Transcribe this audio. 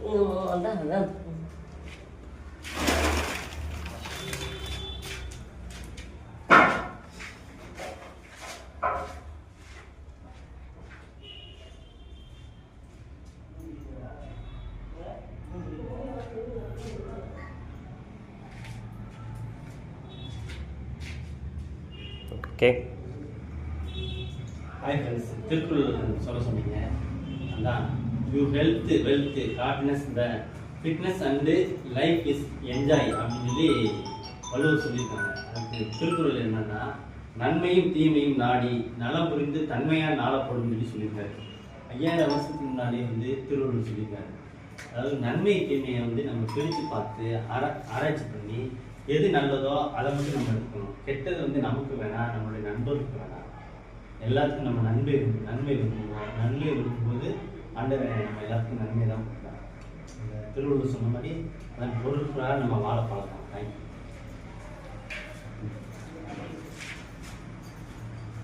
அதான் okay. Hi friends, Thirukkural சொல்ல சொன்னீங்க. அதான் you health wealth happiness the fitness and life is enjoy அப்படின்னு சொல்லி வள்ளுவர் சொல்லியிருக்காங்க. அதுக்கு திருக்குறள் என்னன்னா, நன்மையும் தீமையும் நாடி நலம் புரிந்து தன்மையாக நாளப்படும் சொல்லி சொல்லியிருக்காரு. 5000 வருஷத்துக்கு முன்னாடியே திருவள்ளுவர் சொல்லியிருக்காரு. அதாவது நன்மை தீமையை நம்ம பிரித்து பார்த்து ஆராய்ச்சி பண்ணி எது நல்லதோ அதை மட்டும் நம்ம எடுக்கணும். கெட்டது நமக்கு வேணாம், நம்மளுடைய நண்பருக்கு வேணாம். எல்லாத்துக்கும் நம்ம நன்மை விரும்புவோம். நன்மை விரும்பும்போது ஆண்டவன் நம்ம எல்லாத்துக்கும் நன்மை தான் கொடுக்குறாங்க. திருவள்ளுவர் சொன்ன மாதிரி அதன் பொருட்களாக நம்ம வாழ பழக்கம். தேங்க்யூ.